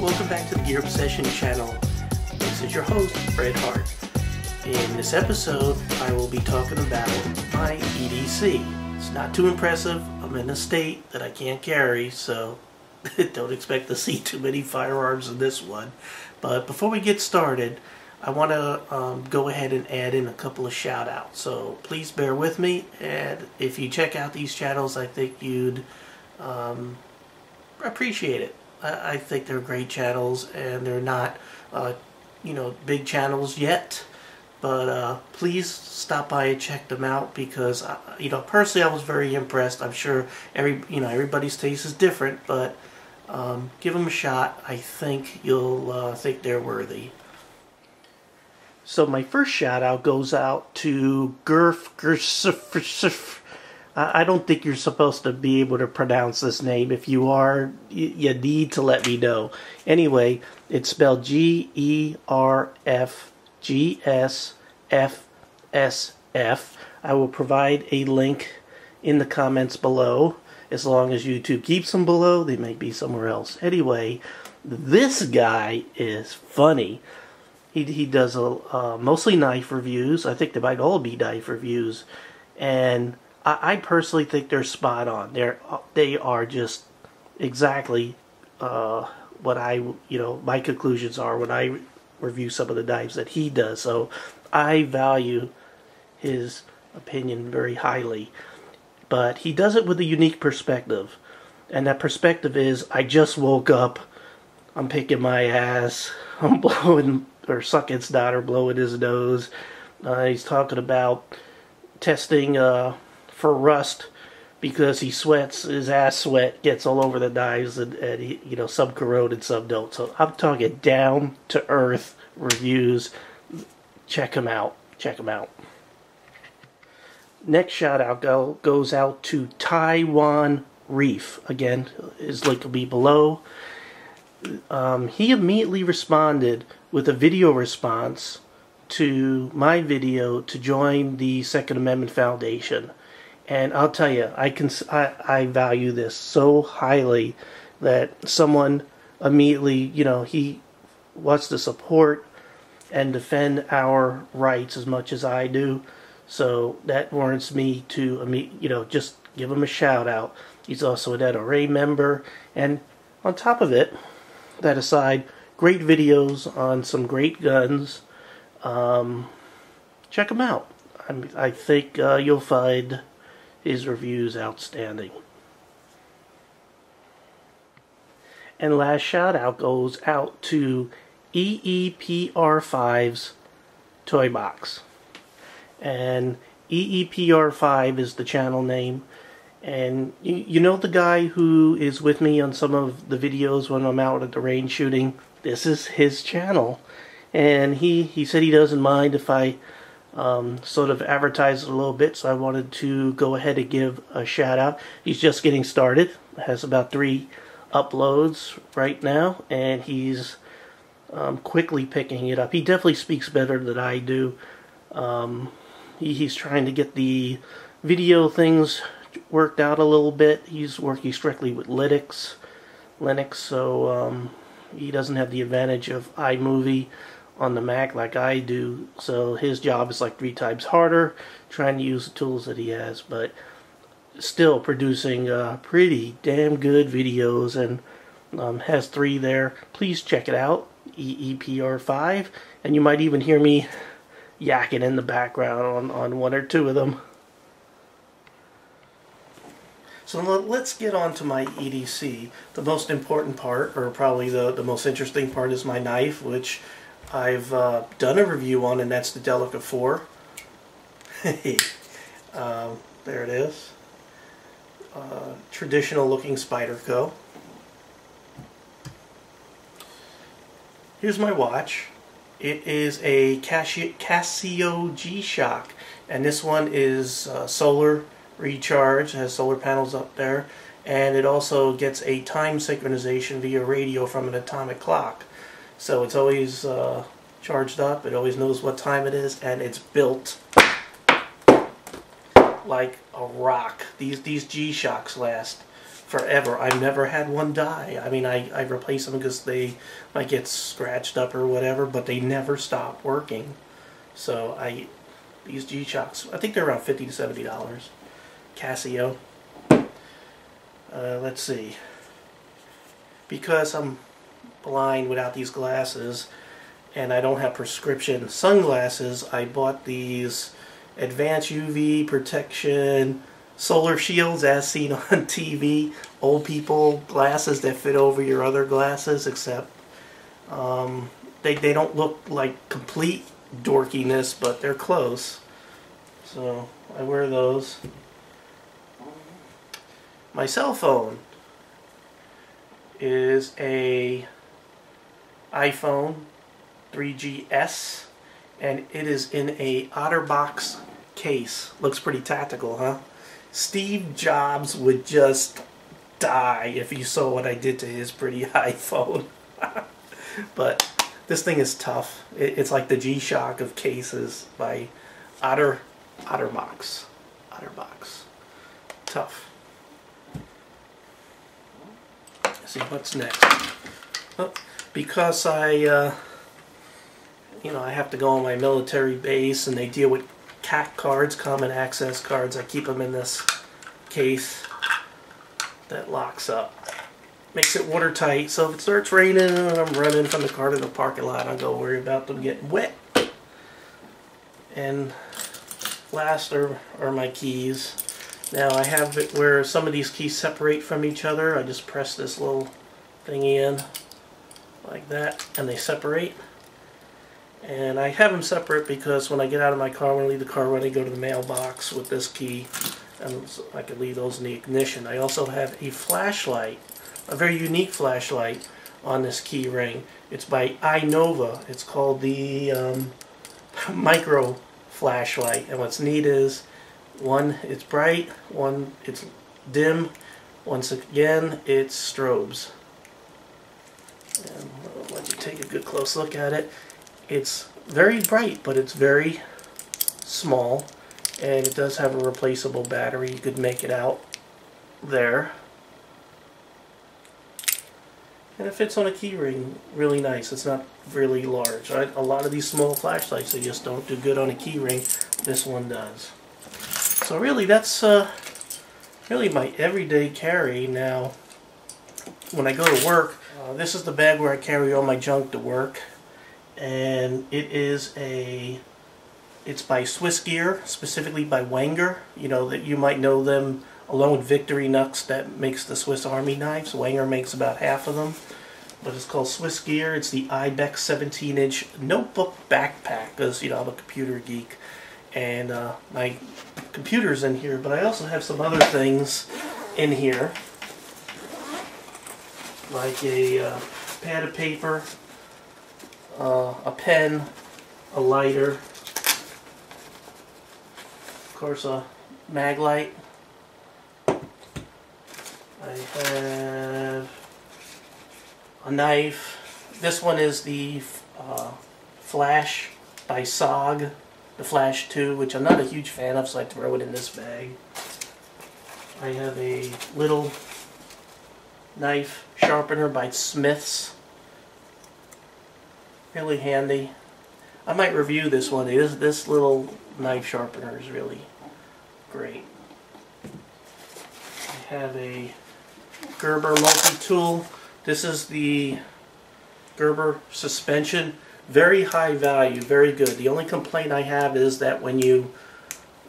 Welcome back to the Gear Obsession channel. This is your host, Fred Hart. In this episode, I will be talking about my EDC. It's not too impressive. I'm in a state that I can't carry, so don't expect to see too many firearms in this one. But before we get started, I want to go ahead and add in a couple of shout outs. So please bear with me, and if you check out these channels, I think you'd appreciate it. I think they're great channels, and they're not big channels yet, but please stop by and check them out, because personally I was very impressed. I'm sure everybody's taste is different, but give them a shot. I think you'll think they're worthy. So my first shout out goes out to GRF Cursive. I don't think you're supposed to be able to pronounce this name. If you are, you need to let me know. Anyway, it's spelled GRFGSFSF. I will provide a link in the comments below. As long as YouTube keeps them below, they may be somewhere else. Anyway, this guy is funny. He does mostly knife reviews. I think they might all be knife reviews. And I personally think they're spot on. They are just exactly what my conclusions are when I review some of the knives that he does. So I value his opinion very highly. But he does it with a unique perspective. And that perspective is, I just woke up, I'm picking my ass, I'm blowing, or sucking his daughter, blowing his nose. He's talking about testing for rust, because he sweats, his ass sweat gets all over the knives, and he, some corrode and some don't. So I'm talking down to earth reviews. Check him out. Check him out. Next shout out goes out to Taiwan Reef. Again, his link will be below. He immediately responded with a video response to my video to join the Second Amendment Foundation. And I'll tell you, I value this so highly that someone immediately, he wants to support and defend our rights as much as I do. So that warrants me to, just give him a shout out. He's also an NRA member. And on top of it, that aside, great videos on some great guns. Check him out. I think you'll find his reviews outstanding. And last shout out goes out to EEPR5's Toy Box. And EEPR5 is the channel name. And you know the guy who is with me on some of the videos when I'm out at the range shooting? This is his channel. And he said he doesn't mind if I sort of advertise it a little bit, so I wanted to go ahead and give a shout out. He's just getting started. Has about 3 uploads right now, and he's quickly picking it up. He definitely speaks better than I do. He's trying to get the video things worked out a little bit. He's working strictly with Linux, so he doesn't have the advantage of iMovie on the Mac like I do, so his job is like 3 times harder, trying to use the tools that he has, but still producing pretty damn good videos, and has 3 there. Please check it out, EEPR5, and you might even hear me yakking in the background on 1 or 2 of them. So let's get on to my EDC. The most important part, or probably the most interesting part, is my knife, which I've done a review on, and that's the Delica 4. There it is. Traditional looking Spyderco. Here's my watch. It is a Casio G-Shock, and this one is solar recharge, has solar panels up there, and it also gets a time synchronization via radio from an atomic clock. So it's always charged up, it always knows what time it is, and it's built like a rock. These G-Shocks last forever. I've never had one die. I mean, I replace them because they might get scratched up or whatever, but they never stop working. So these G-Shocks, I think they're around $50 to $70. Casio. Let's see. Because I'm blind without these glasses, and I don't have prescription sunglasses, I bought these advanced UV protection solar shields as seen on TV. Old people glasses that fit over your other glasses, except they don't look like complete dorkiness, but they're close. So I wear those. My cell phone is a iPhone 3GS, and it is in a OtterBox case. Looks pretty tactical, huh? Steve Jobs would just die if you saw what I did to his pretty iPhone. But this thing is tough. It's like the G-Shock of cases by OtterBox. Tough. Let's see what's next. Oh, because I have to go on my military base, and they deal with CAC cards, common access cards. I keep them in this case that locks up. Makes it watertight, so if it starts raining and I'm running from the car to the parking lot, I don't go worry about them getting wet. And last are my keys. Now I have it where some of these keys separate from each other. I just press this little thingy in like that, and they separate. And I have them separate because when I get out of my car, when I leave the car, when I go to the mailbox with this key, and I can leave those in the ignition. I also have a flashlight, a very unique flashlight on this key ring. It's by iNova. It's called the micro flashlight. And what's neat is, one, it's bright, one, it's dim, once again, it's strobes. And I'll let you take a good close look at it. It's very bright, but it's very small, and it does have a replaceable battery. You could make it out there. And it fits on a key ring really nice. It's not really large. A lot of these small flashlights, they just don't do good on a key ring. This one does. So really, that's really my everyday carry. Now, when I go to work, this is the bag where I carry all my junk to work. And it's by Swiss Gear, specifically by Wenger. You know, that you might know them along with Victorinox that makes the Swiss Army knives. Wenger makes about half of them, but it's called Swiss Gear. It's the Ibex 17-inch notebook backpack, because, you know, I'm a computer geek, and my computer's in here, but I also have some other things in here, like a pad of paper, a pen, a lighter, of course a mag light. I have a knife. This one is the Flash by SOG, the Flash 2, which I'm not a huge fan of, so I throw it in this bag. I have a little knife sharpener by Smith's. Really handy. I might review this one. This little knife sharpener is really great. I have a Gerber multi-tool. This is the Gerber suspension. Very high value, very good. The only complaint I have is that when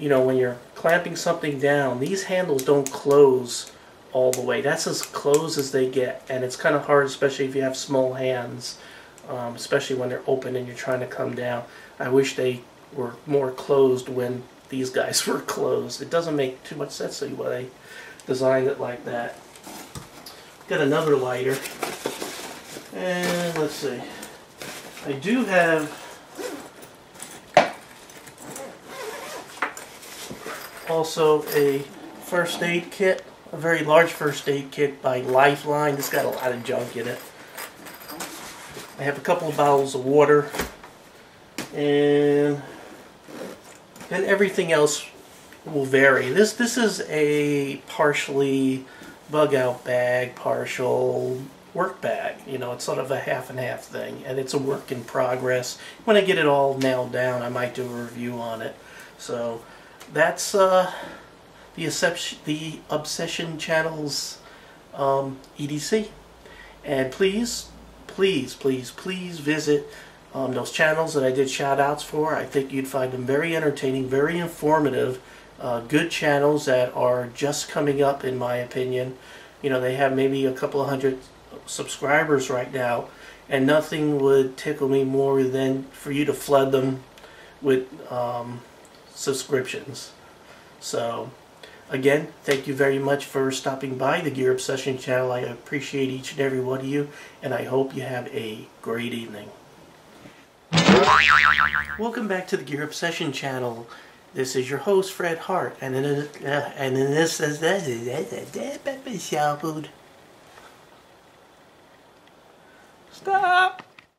when you're clamping something down, these handles don't close all the way. That's as close as they get, and it's kind of hard, especially if you have small hands. Especially when they're open and you're trying to come down. I wish they were more closed when these guys were closed. It doesn't make too much sense to me why they designed it like that. Got another lighter, and let's see. I do have also a first aid kit, a very large first aid kit by Lifeline. It's got a lot of junk in it. I have a couple of bottles of water, and then everything else will vary. This is a partially bug out bag, partial work bag. You know, it's sort of a half and half thing, and it's a work in progress. When I get it all nailed down, I might do a review on it. So that's the Obsession Channel's EDC. And please visit those channels that I did shout outs for. I think you'd find them very entertaining, very informative, good channels that are just coming up, in my opinion. You know, they have maybe a couple of hundred subscribers right now, and nothing would tickle me more than for you to flood them with subscriptions. So again, thank you very much for stopping by the Gear Obsession channel. I appreciate each and every one of you, and I hope you have a great evening. Welcome back to the Gear Obsession channel. This is your host, Fred Hart, and in this episode. Stop!